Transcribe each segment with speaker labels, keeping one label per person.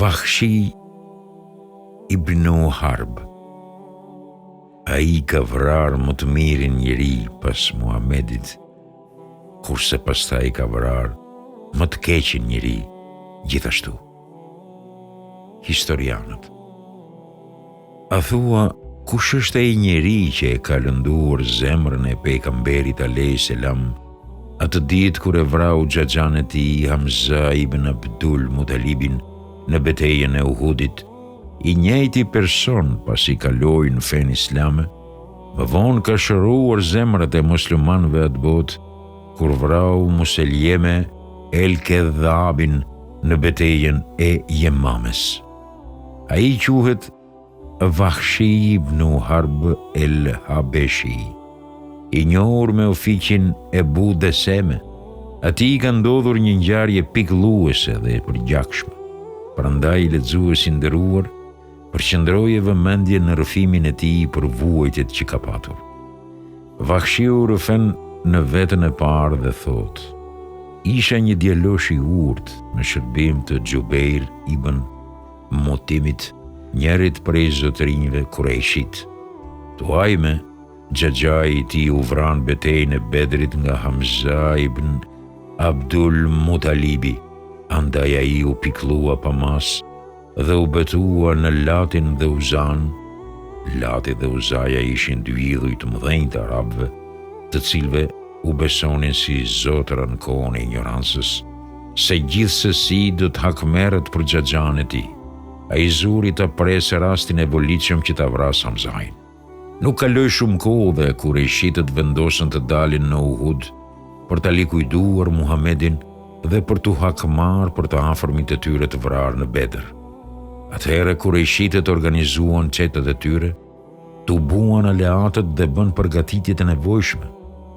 Speaker 1: Vahshi ibn Harb. Ai ka vrarë më të mirin njeri pas Muhamedit, kurse pastaj ka vrarë më të keqin njeri gjithashtu. Historianët. A thua, kush është ai njeri që e ka lënduar zemrën e pejgamberit alayhis salam atë ditë kur e vrau xhaxhan e tij Hamza ibn Abdul Muttalibin në betejën e Uhudit, i njëjti person pasi kaloi në fen islame, më vonë ka shëruar zemrat e muslimanëve atë botë kur vrau Muselime el-Kedhabin në betejën e Yemames. Ai quhet Vahshi ibn Harb el-Habeshi, i njohur me ofiqin Ebu Deseme. Ati ka ndodhur një ngjarje pikëlluese dhe e përgjakshme. Prandaj lexuesi nderuar, përqendroje vëmendje në rrëfimin e tij për vuajtjet që ka patur. Vahshiu rrëfen në veten e parë dhe thot: isha një djalosh i urtë në shërbim të Xhubeir ibn Mutimit, njërit prej zotërinjve Kurejshit. Tuajme, xhaxhai i tij u vran betejën e Bedrit nga Hamza ibn Abdul Muttalibi, andaj ai u pikëllua pa mas dhe u betua në Latin dhe Uzan. Lati dhe Uzaja ishin dy idhuj të mëdhenj të arabëve, të cilëve u besonin si zotëra në kohën e ignorancës, se gjithsesi do të hakmerret për xhaxhan e tij. Ai zuri ta presë rastin e volitshëm që ta vras Hamzain. Nuk kaloi shumë kohë dhe kurejshitët vendosën të dalin në Uhud për ta likuiduar Muhamedin dhe për t'u hakmar për të afërmit e tyre të vrarë në Bedër. Atëherë kurejshitët organizuan çetet e tyre, t'u buan aleatët dhe bën përgatitjet e nevojshme,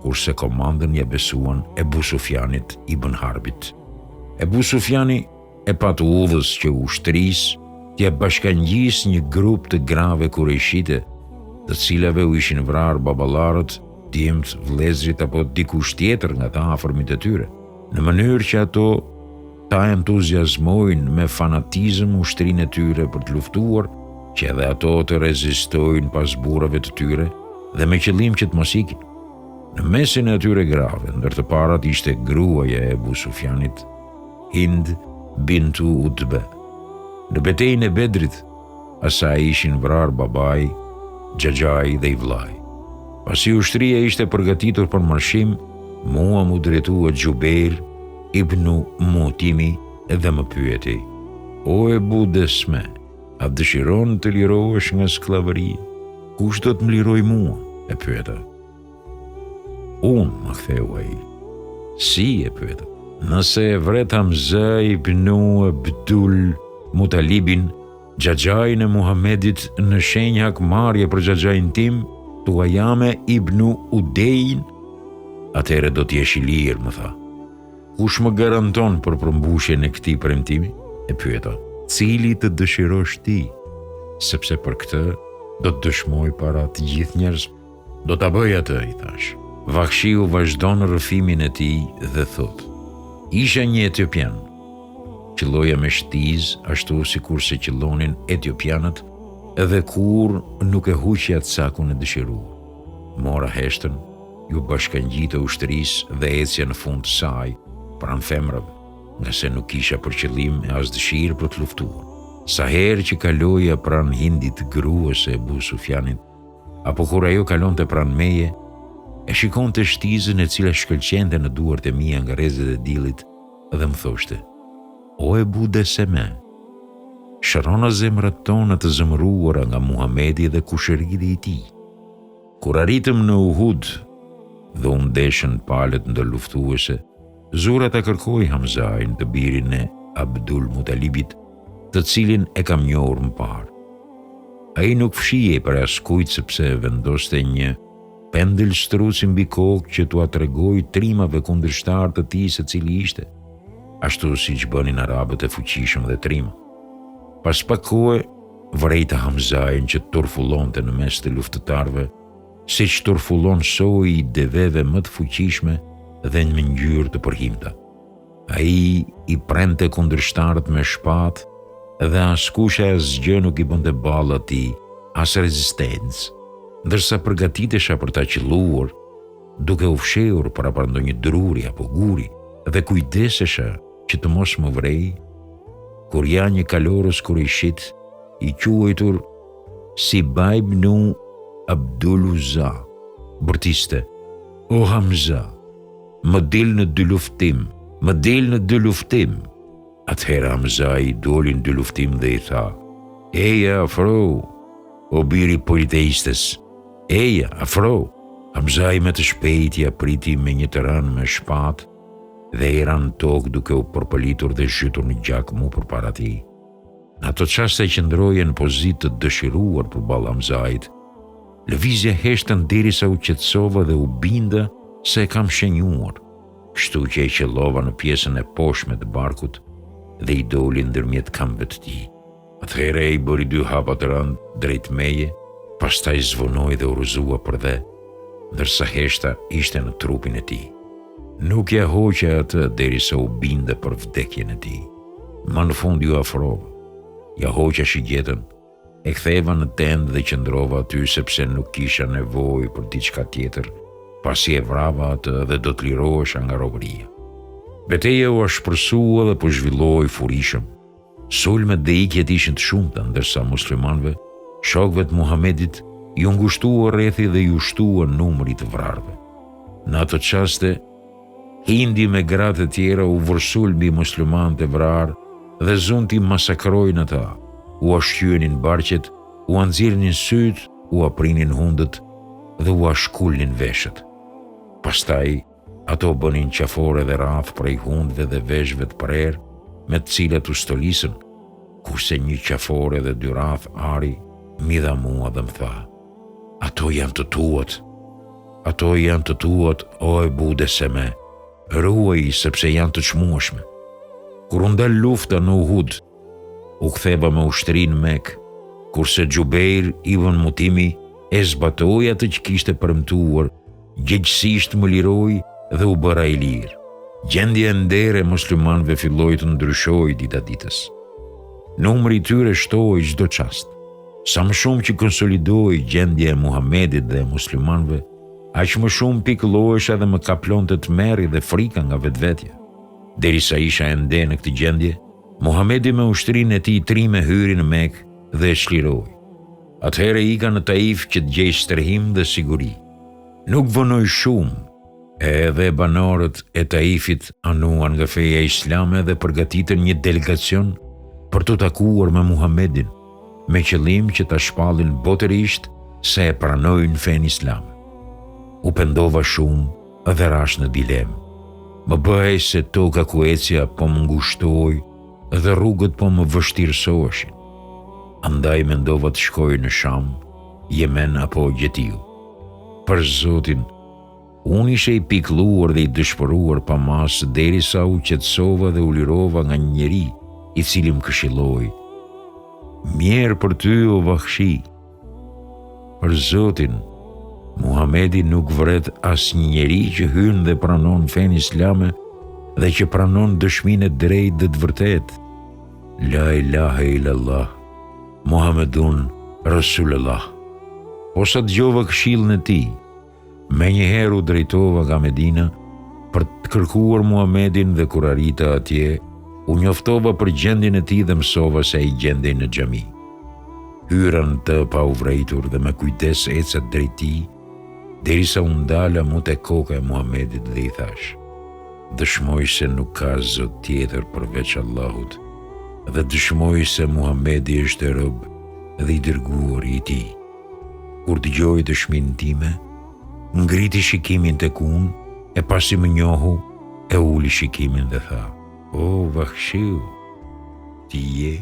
Speaker 1: kurse komandën ja besuan Ebu Sufjanit ibn Harbit. Ebu Sufjani e pat udhës që ushtrisë t'ja bashkangjis një grup të grave kurejshite, të cilave u ishin vrarë baballarët, djemt, vëllezrit apo dikush tjetër nga të afërmit e tyre, në mënyrë që ato ta entuziazmojnë me fanatizëm ushtrinë e tyre për të luftuar, që edhe ato të rezistojnë pas burrave të tyre dhe me qëllim që të mos ikin. Në mesin e atyre grave, ndër të parat ishte gruaja e Ebu Sufjanit, Hind bintu Utbe. Në betejën e Bedrit, asaj ishin vrarë babai, xhaxhai dhe i vllai. Pasi ushtria ishte përgatitur për marshim, mua mu drejtua Xhubeir ibn Mutimi dhe më pyeti: o Ebu Desme, a dëshiron të lirohesh nga skllavëria? Kush do të më liroj mua? E pyeta. Unë, më ktheu ai. Si? E pyeta. Nëse e vret Hamza ibn Abdul Muttalibin, xhaxhain e Muhamedit, në shenjë hakmarrje për xhaxhain tim, Tuajame ibn Udein, atëherë do t'jesh i lirë, më tha. Kush më garanton për përmbushjen e këtij premtimi? E pyeta. Cili të dëshirosh ti? Sepse për këtë do të dëshmoj para të gjithë njerëzve. Do ta bëj atë, i thash. Vahshiu vazhdon rrëfimin e tij dhe thot: isha një etiopian. Qëlloja me shtiz, ashtu sikurse qëllonin etiopianët, edhe kur nuk e huqja cakun e dëshiruar. Mora heshtën, ju bashkangjita ushtrisë dhe ecja në fund të saj, pranë femrave, nga se nuk kisha për qëllim e as dëshirë për të luftuar. Sa herë që kaloja pranë Hindit, gruas e Ebu Sufjanit, apo kur ajo kalonte pranë meje, e shikonte shtizën e cila shkëlqente në duart e mia nga rrezet e dillit dhe më thoshte: o Ebu Deseme, shërona zemrat tona të zëmëruara nga Muhamedi dhe kushëriri i tij. Kur arritëm në Uhud dhe u ndeshën palët ndërluftuese, zura ta kërkoi Hamzain, të birin e Abdul Muttalibit, të cilin e kam njohur më parë. Ai nuk fshihej për askujt sepse vendoste një pendël struci mbi kokë që t'ua tregoi trimave kundërshtar të tij se cili ishte, ashtu siç bënin arabët e fuqishëm dhe trim. Pas pak kohe, vërejta Hamzain që turfullonte në mes të luftëtarëve, siç turfullon soi i deveve më të fuqishme dhe në mëngjyrë të përhimta. Ai i prente kundërshtarët me shpatë dhe askush e asgjë nuk I bënte ballë atij, as rezistencë, ndërsa përgatitesha për ta qelluar, duke u fshehur para ndonjë druri apo guri, dhe kujdesesha që të mos më vrej, kur ja një kalorës kurishit, I quajtur Sibaj ibn Abduluzza, bërtiste: "O Hamza, më del në dy luftim. Atëherë Hamza I doli në dy luftim dhe I tha: "Eja afro, o biri politeistes, eja afro." Hamza I me të shpejti apriti me një të ranë me shpatë dhe I ranë tokë duke u përpëlitur dhe zhytur në gjak mu përpara tij. Në ato çaste qëndroje në pozitë të dëshiruar përballë Hamzait, lëvizja heshtën derisa u qetësova dhe u binda se e kam shenjuar, kështu që e qellova në pjesën e poshtme të barkut dhe I doli ndërmjet këmbëve të tij. Atëherë I bëri 2 hapa të rëndë drejt meje, pastaj zvonoi dhe u rrëzua për dhe, ndërsa heshta ishte në trupin e tij. Nuk ja hoqa atë derisa u binda për vdekjen e tij. Më në fund ju afrova, ja hoqa shigjetën, e ktheva në tendë dhe qëndrova aty sepse nuk kisha nevojë për diçka tjetër, pasi e vrava atë dhe do të lirohesha nga robëria. Betejë u shpërsua dhe po zhvilloi furishëm. Sulmet dhe ikjet ishin të shumta, ndërsa muslimanëve, shokëve të Muhamedit, ju ngushtua rrethi dhe ju shtua numri të vrarëve. Në ato çaste, hindi me gratë të tjera u vërsul mbi muslimanët e vrarë dhe zunti masakrojnë ata, u ashqyenin barqet, u anxhirnin syt, u aprinin hundët dhe u ashkullnin veshët. Pastaj, ato bënin qafore dhe rraf prej hundëve dhe veshëve të prerë, me të cilat u stolisën, kurse një qafore dhe 2 rraf ari mi dha mua dhe më tha: "Ato janë të tuat, o e bude se me, ruaj sepse janë të çmueshme." Kur u ndal lufta në Uhud, u ktheva me ushtri në Mekë, kurse Xhubeir ibn Mutimi e zbatoi atë që kishte premtuar, gjegjësisht më liroi dhe u bëra I lirë. Gjendja e nderë e muslimanëve filloi të ndryshojë dita ditës. Numri I tyre shtoi çdo çast. Sa më shumë që konsolidoi gjendja e Muhamedit dhe e muslimanëve, aq më shumë pikëllohesha dhe më kaplonte tmerri dhe frika nga vetvetja. Derisa isha ende në këtë gjendje, Muhamedi me ushtrinë e tij trime hyri në Mekë dhe e çliroi. Atëherë ika në Taif që të gjej strehim dhe siguri. Nuk vonoi shumë, edhe banorët e Taifit anuan nga feja islame dhe përgatitën një delegacion për të takuar me Muhamedin, me qëllim që ta shpallin botërisht se e pranojnë fenë islame. U pendova shumë dhe rash në dilemë. Më bëhej se toka ku ecja po më ngushtoi dhe rrugët po më vështirësoheshin. Andaj mendova të shkoj në Sham, Yemen apo Gjetiu. Për Zotin, unë ishe I pikëlluar dhe I dëshpëruar pa mas derisa u qetësova dhe u lirova nga një njeri I cili më këshilloi: "Mjerë për ty o Vahshi." Për Zotin, Muhamedi nuk vret as një njeri që hyn dhe pranon fenë islame dhe që pranon dëshminë e drejtë dhe të vërtetë. La ilaha illallah, Muhammedun Rasulullah. Posa dëgjova këshillën e tij, menjëherë u drejtova nga Medina për të kërkuar Muhamedin dhe kur arrita atje, u njoftova për gjendjen e tij dhe mësova se ai gjendej në xhami. Hyra në të pa u vrejtur dhe me kujdes eca drejt tij, derisa u ndala mu te koka e Muhamedit dhe I thash: "Dëshmoj se nuk ka Zot tjetër përveç Allahut dhe dëshmoj se Muhamedi është rob dhe I dërguar I tij." Kur dëgjoi dëshminë time, ngriti shikimin tek unë, e pasi më njohu, e uli shikimin dhe tha: "O Vahshiu, ti je?"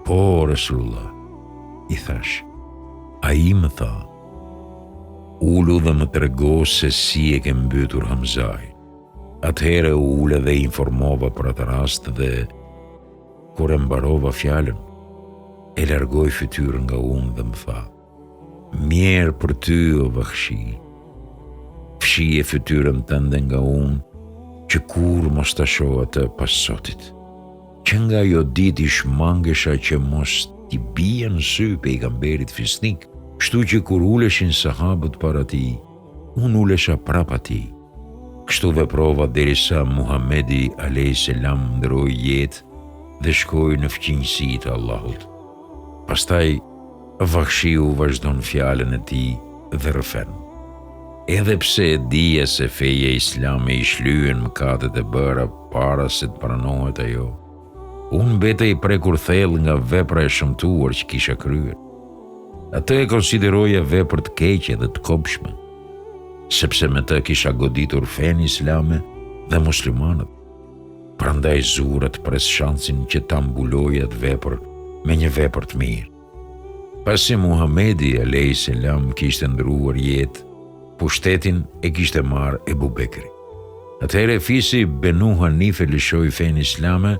Speaker 1: "Po, Rasulullah," I thash. Ai më tha: "Ulu dhe më trego se si e ke mbytur Hamzai." Atëherë u ule dhe informova për atë rast dhe kur e mbarova fjalën, e largoi fytyrën nga unë dhe më tha: "Mjerë për ty o Vahshi. Fshije fytyrën tënde nga unë që kur mos ta shoh atë pas sotit." që nga jo dit I shmangesha që mos t'i bija në sy pejgamberit fisnik, kështu që kur uleshin sahabët para ti, unë ulesha prapa ti. Kështu veprova derisa Muhamedi a.s. ndroi jetë dhe shkoi në fqinjësi të Allahut. Pastaj Vakhshiu vazhdon fjalën e tij dhe rëfen. Edhe pse e dija se feja islame I shlyen mëkatet e bëra para se të pranohet ajo, unë mbetej prekur thellë nga vepra e shëmtuar që kisha kryer. Atë e konsideroja vepër të keqe dhe të kopshme, sepse me të kisha goditur fenë islame dhe muslimanët. Prandaj zurat pres shansin që ta mbuloja atë vepër me një vepër të mirë. Pasi Muhamedi a.s. kishte ndruar jetë, pushtetin e kishte marrë Ebu Bekri. Atëherë fisi Benu Hanife lëshoi fenë islame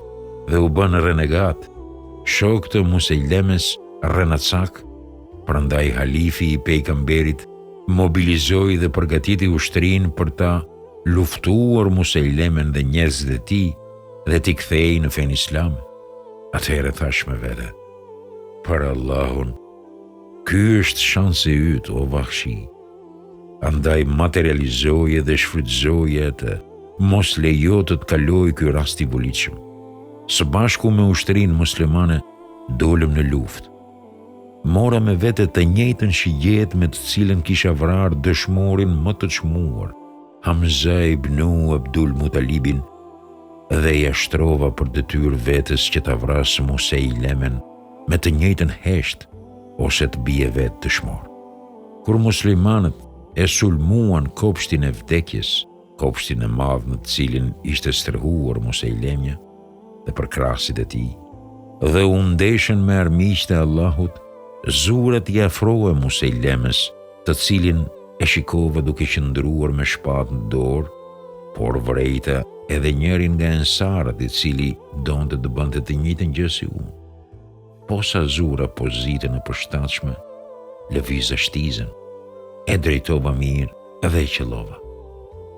Speaker 1: dhe u bën renegat, shok të Musejlemes Renacak. Prandaj halifi I pejgamberit mobilizoi dhe përgatiti ushtrinë për ta luftuar Musejlemen dhe njerëzit e tij dhe t'i kthej në fenë islame. Atëherë thash me vete, për Allahun, ky është shansi yt, o Vakhshi. Andaj materializoje dhe shfrytëzoje atë, mos lejo të të kaloj ky rast I volitshëm. Së bashku me ushtrinë muslimane dolëm në luftë. Mora me vete të njëjtën shigjet me të cilën kisha vrarë dëshmorin më të çmuar, Hamza ibn Abdul Mutalibin, dhe ja shtrova për detyrë vetes që ta vrasë Musejlemen me të njëjtën heshtë ose të bie vetë dëshmor. Kur muslimanët e sulmuan kopshtin e vdekjes, kopshtin e madh në të cilin ishte stërhuar Musejlemja dhe për krahasit e tij, dhe u ndeshën me armiqtë e Allahut, zurat I afroi Musejlemes, të cilin e shikova duke qëndruar me shpatë në dorë, por vrejta edhe njërin nga ensarët I cili donte të bënte të njëjtën gjë si unë. Posa zura pozitën e përshtatshme, lëviza shtizën, e drejtova mirë dhe e qellova.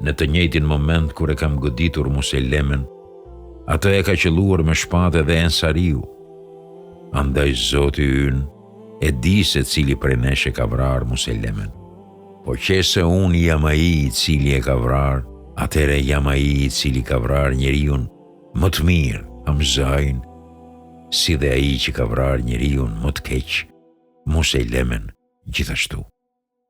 Speaker 1: Në të njëjtin moment kur e kam goditur Musejlemen, atë e ka qelluar me shpatë edhe ensariu. Andaj Zoti ynë e di se cili prej nesh e ka vrarë Musejlemen. Po qese unë jam ai I cili e ka vrarë, atëre jam ai I cili ka vrarë njeriu më të mirë, Hamzain, si dhe ai që ka vrarë njeriu më të keq, Musejlemen gjithashtu.